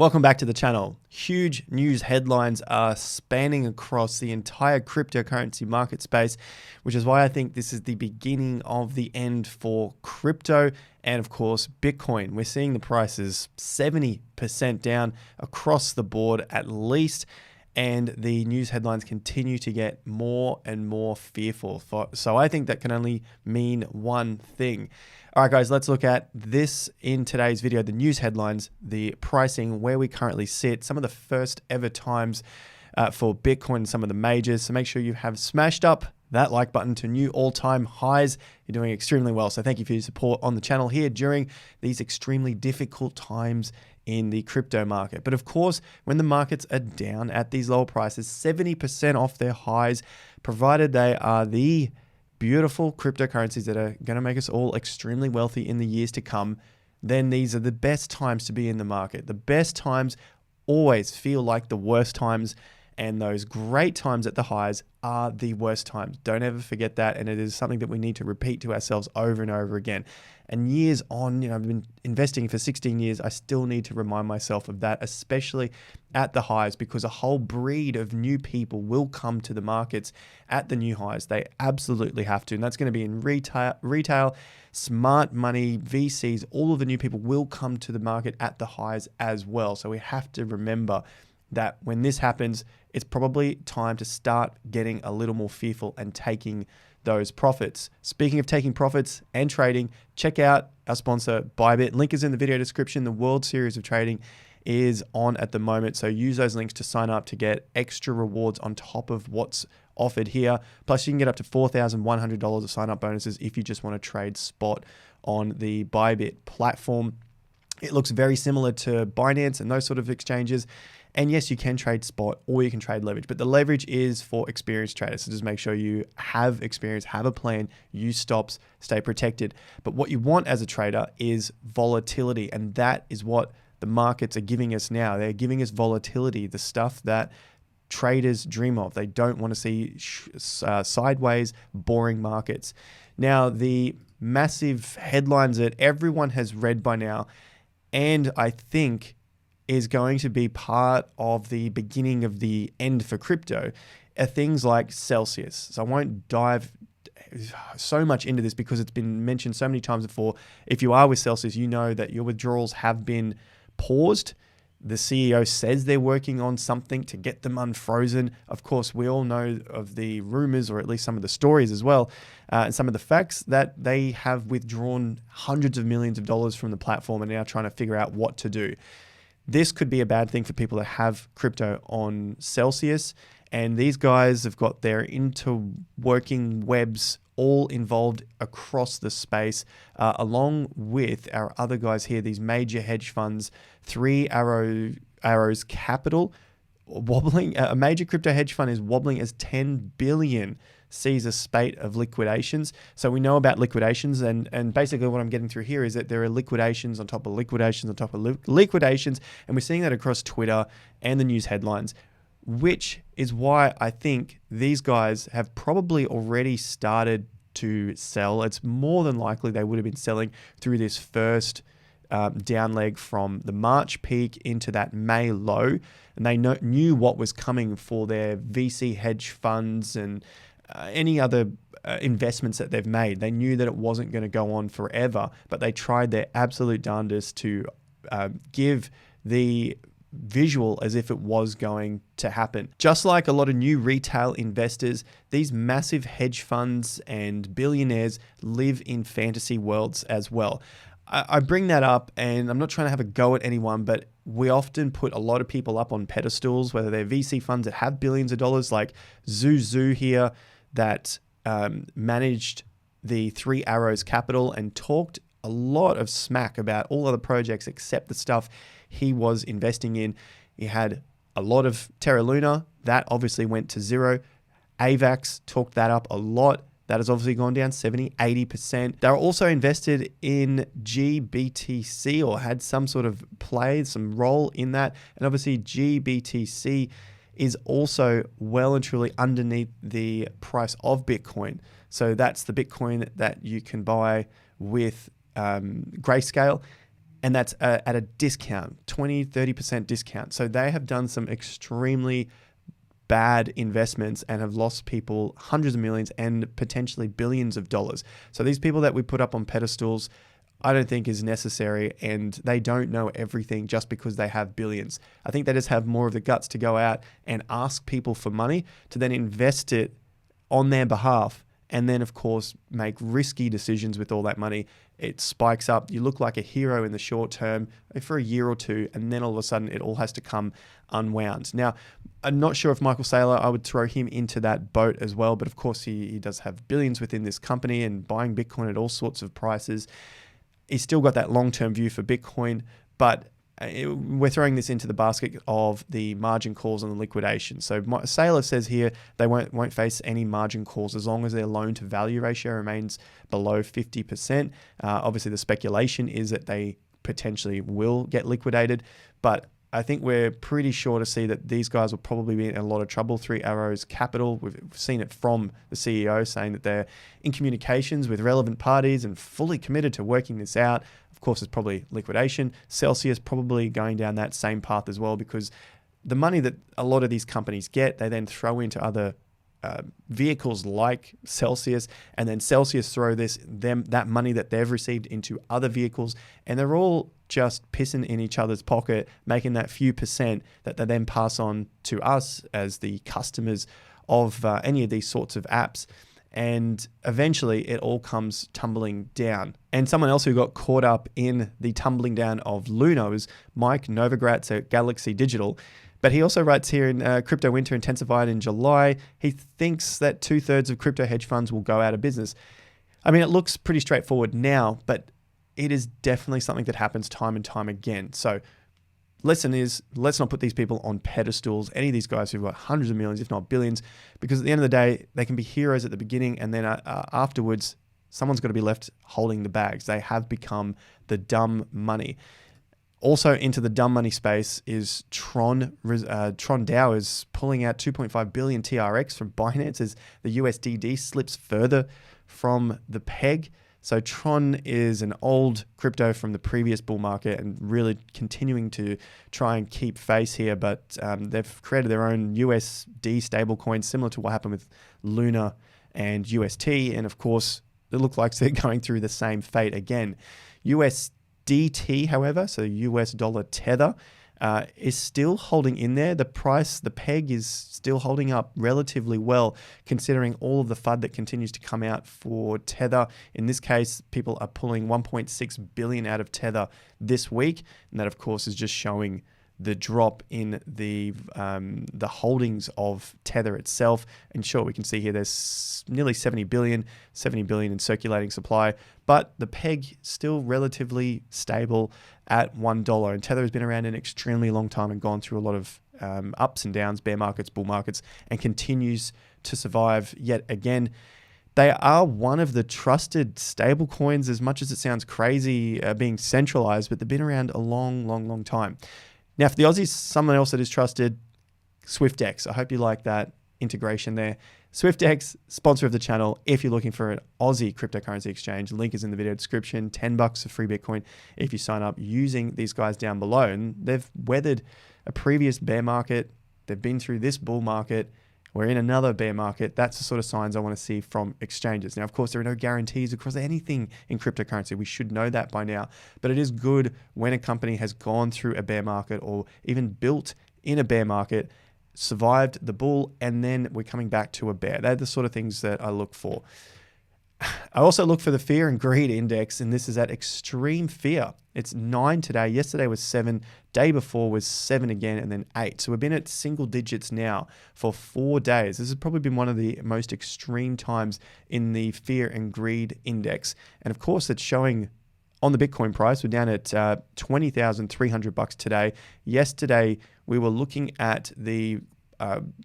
Welcome back to the channel. Huge news headlines are spanning across the entire cryptocurrency market space, which is why I think this is the beginning of the end for crypto and, of course, Bitcoin. We're seeing the prices 70% down across the board at least, and the news headlines continue to get more and more fearful. So I think that can only mean one thing. All right, guys, let's look at this in today's video, the news headlines, the pricing, where we currently sit, some of the first ever times for Bitcoin, some of the majors. So make sure you have smashed up that like button to new all-time highs. You're doing extremely well. So thank you for your support on the channel here during these extremely difficult times in the crypto market. But of course, when the markets are down at these lower prices, 70% off their highs, provided they are the beautiful cryptocurrencies that are going to make us all extremely wealthy in the years to come, then these are the best times to be in the market. The best times always feel like the worst times, and those great times at the highs are the worst times. Don't ever forget that, and it is something that we need to repeat to ourselves over and over again. And years on, I've been investing for 16 years, I still need to remind myself of that, especially at the highs, because a whole breed of new people will come to the markets at the new highs. They absolutely have to, and that's going to be in retail, smart money, VCs. All of the new people will come to the market at the highs as well. So we have to remember that when this happens, it's probably time to start getting a little more fearful and taking those profits. Speaking of taking profits and trading, check out our sponsor, Bybit. Link is in the video description. The World Series of Trading is on at the moment, so use those links to sign up to get extra rewards on top of what's offered here. Plus, you can get up to $4,100 of sign-up bonuses if you just want to trade spot on the Bybit platform. It looks very similar to Binance and those sort of exchanges. And yes, you can trade spot or you can trade leverage, but the leverage is for experienced traders. So just make sure you have experience, have a plan, use stops, stay protected. But what you want as a trader is volatility, and that is what the markets are giving us now. They're giving us volatility, the stuff that traders dream of. They don't want to see sideways, boring markets. Now, the massive headlines that everyone has read by now, and I think is going to be part of the beginning of the end for crypto, are things like Celsius. So I won't dive so much into this because it's been mentioned so many times before. If you are with Celsius, you know that your withdrawals have been paused. The CEO says they're working on something to get them unfrozen. Of course, we all know of the rumors, or at least some of the stories as well, and some of the facts that they have withdrawn hundreds of millions of dollars from the platform and are now trying to figure out what to do. This could be a bad thing for people that have crypto on Celsius. And these guys have got their interworking webs all involved across the space, along with our other guys here, these major hedge funds, Three Arrows Capital, wobbling. A major crypto hedge fund is wobbling as 10 billion sees a spate of liquidations. So we know about liquidations, and basically what I'm getting through here is that there are liquidations on top of liquidations on top of liquidations, and we're seeing that across Twitter and the news headlines, which is why I think these guys have probably already started to sell. It's more than likely they would have been selling through this first down leg from the March peak into that May low, and they knew what was coming for their VC hedge funds and any other investments that they've made. They knew that it wasn't going to go on forever, but they tried their absolute darndest to give the visual as if it was going to happen. Just like a lot of new retail investors, these massive hedge funds and billionaires live in fantasy worlds as well. I bring that up, and I'm not trying to have a go at anyone, but we often put a lot of people up on pedestals, whether they're VC funds that have billions of dollars, like Zuzu here, that managed the Three Arrows Capital and talked a lot of smack about all other projects except the stuff he was investing in. He had a lot of Terra Luna. That obviously went to zero. AVAX talked that up a lot. That has obviously gone down 70, 80%. They're also invested in GBTC, or had some sort of play, some role in that. And obviously GBTC is also well and truly underneath the price of Bitcoin. So that's the Bitcoin that you can buy with Grayscale. And that's at a discount, 20-30% discount. So they have done some extremely bad investments and have lost people hundreds of millions and potentially billions of dollars. So these people that we put up on pedestals, I don't think is necessary, and they don't know everything just because they have billions. I think they just have more of the guts to go out and ask people for money to then invest it on their behalf, and then of course make risky decisions with all that money. It spikes up. You look like a hero in the short term for a year or two, and then all of a sudden it all has to come unwound. Now, I'm not sure if Michael Saylor, I would throw him into that boat as well, but of course he does have billions within this company and buying Bitcoin at all sorts of prices. He's still got that long-term view for Bitcoin, but we're throwing this into the basket of the margin calls and the liquidation. So Saylor says here they won't face any margin calls as long as their loan-to-value ratio remains below 50%. Obviously, the speculation is that they potentially will get liquidated, but I think we're pretty sure to see that these guys will probably be in a lot of trouble. Three Arrows Capital, we've seen it from the CEO saying that they're in communications with relevant parties and fully committed to working this out. Of course, it's probably liquidation. Celsius probably going down that same path as well, because the money that a lot of these companies get, they then throw into other vehicles like Celsius, and then Celsius throw that money that they've received into other vehicles, and they're all just pissing in each other's pocket, making that few percent that they then pass on to us as the customers of any of these sorts of apps. And eventually it all comes tumbling down. And someone else who got caught up in the tumbling down of Luna is Mike Novogratz at Galaxy Digital. But he also writes here in Crypto Winter Intensified in July, he thinks that 2/3 of crypto hedge funds will go out of business. I mean, it looks pretty straightforward now, but it is definitely something that happens time and time again. So lesson is, let's not put these people on pedestals, any of these guys who've got hundreds of millions, if not billions, because at the end of the day, they can be heroes at the beginning, and then afterwards, someone's got to be left holding the bags. They have become the dumb money. Also into the dumb money space is Tron. Tron DAO is pulling out 2.5 billion TRX from Binance as the USDD slips further from the peg. So Tron is an old crypto from the previous bull market and really continuing to try and keep face here, but they've created their own USD stablecoin similar to what happened with Luna and UST, and of course it looks like they're going through the same fate again. USDT, however, so US dollar tether, is still holding in there. The price, the peg is still holding up relatively well, considering all of the FUD that continues to come out for Tether. In this case, people are pulling 1.6 billion out of Tether this week, and that, of course, is just showing the drop in the holdings of Tether itself. And sure, we can see here there's nearly 70 billion in circulating supply, but the peg still relatively stable at $1. And Tether has been around an extremely long time and gone through a lot of ups and downs, bear markets, bull markets, and continues to survive yet again. They are one of the trusted stable coins, as much as it sounds crazy being centralized, but they've been around a long time. Now, for the Aussies, someone else that is trusted, SwiftX. I hope you like that integration there. SwiftX, sponsor of the channel. If you're looking for an Aussie cryptocurrency exchange, link is in the video description. $10 of free Bitcoin if you sign up using these guys down below. And they've weathered a previous bear market. They've been through this bull market. We're in another bear market. That's the sort of signs I want to see from exchanges. Now, of course, there are no guarantees across anything in cryptocurrency. We should know that by now. But it is good when a company has gone through a bear market or even built in a bear market, survived the bull, and then we're coming back to a bear. They're the sort of things that I look for. I also look for the fear and greed index, and this is at extreme fear. It's 9 today. Yesterday was 7. Day before was 7 again, and then 8. So we've been at single digits now for 4 days. This has probably been one of the most extreme times in the fear and greed index. And of course, it's showing on the Bitcoin price. We're down at $20,300 today. Yesterday, we were looking at the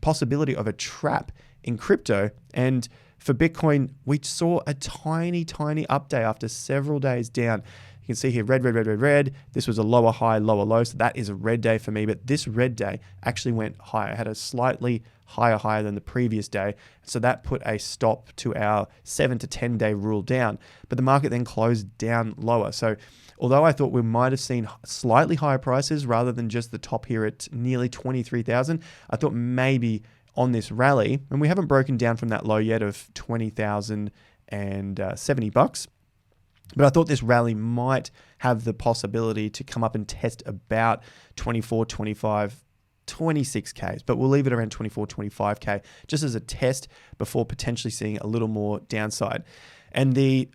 possibility of a trap in crypto, and for Bitcoin, we saw a tiny update after several days down. You can see here, red, red, red, red, red. This was a lower high, lower low. So that is a red day for me. But this red day actually went higher. It had a slightly higher than the previous day. So that put a stop to our 7 to 10 day rule down. But the market then closed down lower. So although I thought we might have seen slightly higher prices rather than just the top here at nearly 23,000, I thought maybe on this rally, and we haven't broken down from that low yet of $20,070, but I thought this rally might have the possibility to come up and test about 24, 25, 26Ks, but we'll leave it around 24, 25K just as a test before potentially seeing a little more downside. And the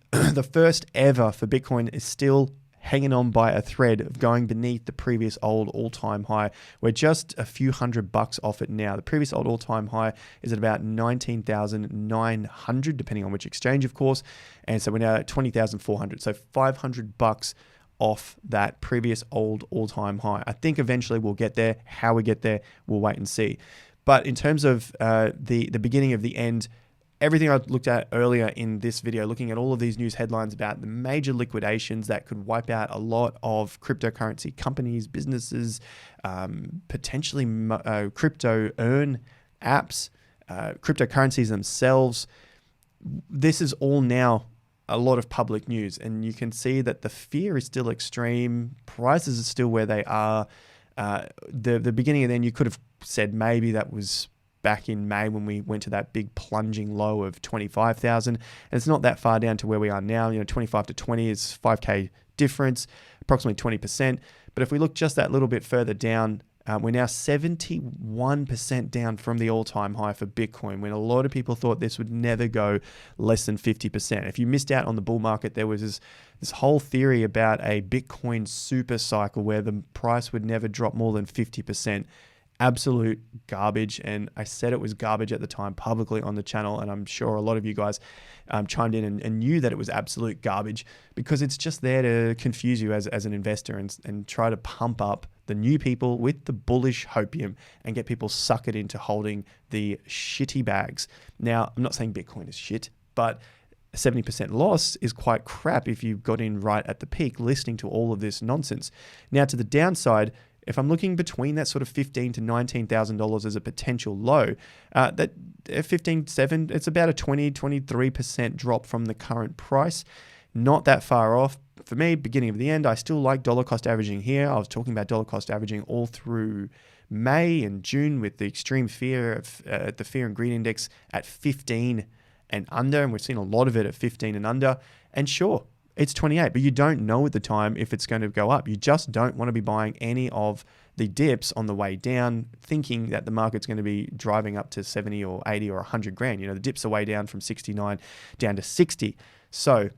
first ever for Bitcoin is still hanging on by a thread of going beneath the previous old all-time high. We're just a few $100 off it now. The previous old all-time high is at about 19,900, depending on which exchange, of course. And so we're now at 20,400. So $500 off that previous old all-time high. I think eventually we'll get there. How we get there, we'll wait and see. But in terms of the beginning of the end, everything I looked at earlier in this video, looking at all of these news headlines about the major liquidations that could wipe out a lot of cryptocurrency companies, businesses, potentially crypto earn apps, cryptocurrencies themselves. This is all now a lot of public news, and you can see that the fear is still extreme. Prices are still where they are. The beginning and then you could have said maybe that was back in May when we went to that big plunging low of 25,000. And it's not that far down to where we are now. 25 to 20 is 5K difference, approximately 20%. But if we look just that little bit further down, we're now 71% down from the all-time high for Bitcoin, when a lot of people thought this would never go less than 50%. If you missed out on the bull market, there was this whole theory about a Bitcoin super cycle where the price would never drop more than 50%. Absolute garbage, and I said it was garbage at the time publicly on the channel, and I'm sure a lot of you guys chimed in and knew that it was absolute garbage, because it's just there to confuse you as an investor and try to pump up the new people with the bullish hopium and get people suckered into holding the shitty bags. Now, I'm not saying Bitcoin is shit, but 70% loss is quite crap if you got in right at the peak listening to all of this nonsense. Now, to the downside, if I'm looking between that sort of $15,000 to $19,000 as a potential low, that 15.7, it's about a 23% drop from the current price. Not that far off. For me, beginning of the end, I still like dollar cost averaging here. I was talking about dollar cost averaging all through May and June with the extreme fear of the fear and greed index at 15 and under, and we've seen a lot of it at 15 and under. And sure, it's 28, but you don't know at the time if it's going to go up. You just don't want to be buying any of the dips on the way down, thinking that the market's going to be driving up to 70 or 80 or 100 grand. The dips are way down from 69 down to 60. So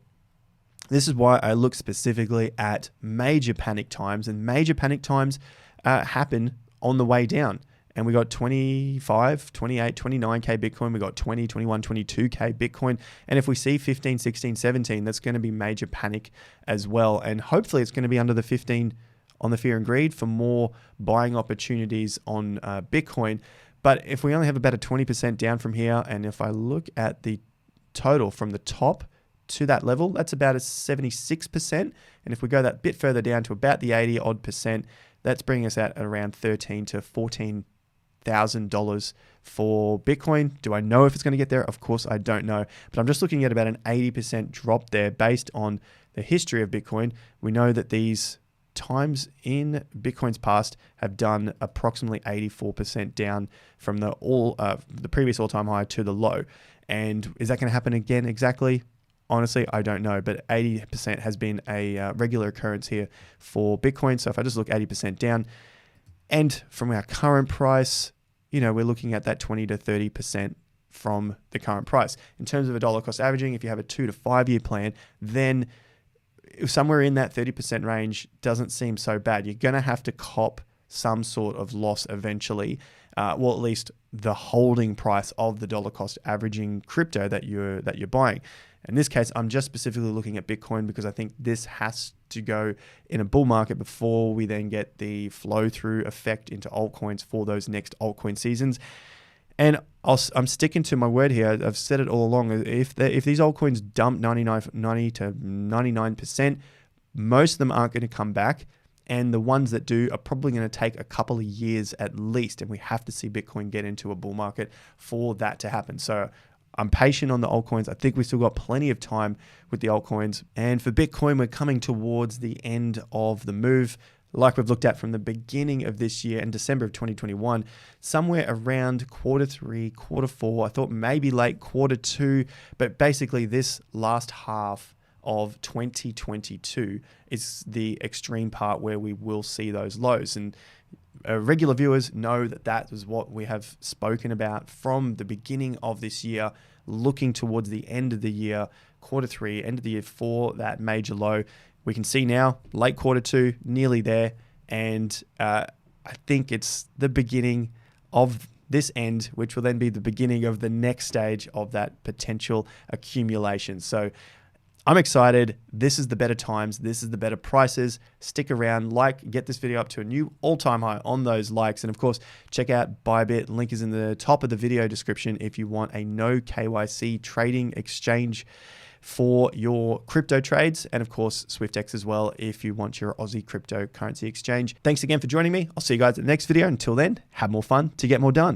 this is why I look specifically at major panic times, and major panic times happen on the way down. And we got 25, 28, 29K Bitcoin. We got 20, 21, 22K Bitcoin. And if we see 15, 16, 17, that's going to be major panic as well. And hopefully it's going to be under the 15 on the fear and greed for more buying opportunities on Bitcoin. But if we only have about a 20% down from here, and if I look at the total from the top to that level, that's about a 76%. And if we go that bit further down to about the 80 odd percent, that's bringing us at around $13,000 to $14,000 for Bitcoin. Do I know if it's going to get there? Of course, I don't know. But I'm just looking at about an 80% drop there based on the history of Bitcoin. We know that these times in Bitcoin's past have done approximately 84% down from the previous all-time high to the low. And is that going to happen again exactly? Honestly, I don't know, but 80% has been a regular occurrence here for Bitcoin. So if I just look 80% down, and from our current price, we're looking at that 20 to 30% from the current price. In terms of a dollar cost averaging, if you have a 2 to 5 year plan, then somewhere in that 30% range doesn't seem so bad. You're going to have to cop some sort of loss eventually, well, at least the holding price of the dollar cost averaging crypto that you're buying. In this case, I'm just specifically looking at Bitcoin because I think this has to go in a bull market before we then get the flow through effect into altcoins for those next altcoin seasons. And I'm sticking to my word here. I've said it all along. If these altcoins dump 90 to 99%, most of them aren't going to come back. And the ones that do are probably going to take a couple of years at least. And we have to see Bitcoin get into a bull market for that to happen. So I'm patient on the altcoins. I think we've still got plenty of time with the altcoins. And for Bitcoin, we're coming towards the end of the move. Like we've looked at from the beginning of this year in December of 2021, somewhere around Q3, Q4, I thought maybe late Q2, but basically this last half of 2022 is the extreme part where we will see those lows. And regular viewers know that that is what we have spoken about from the beginning of this year, looking towards the end of the year, Q3, end of the year for that major low. We can see now, late Q2, nearly there. And I think it's the beginning of this end, which will then be the beginning of the next stage of that potential accumulation. So I'm excited. This is the better times. This is the better prices. Stick around, get this video up to a new all-time high on those likes. And of course, check out Bybit. Link is in the top of the video description if you want a no KYC trading exchange for your crypto trades. And of course, SwiftX as well if you want your Aussie cryptocurrency exchange. Thanks again for joining me. I'll see you guys at the next video. Until then, have more fun to get more done.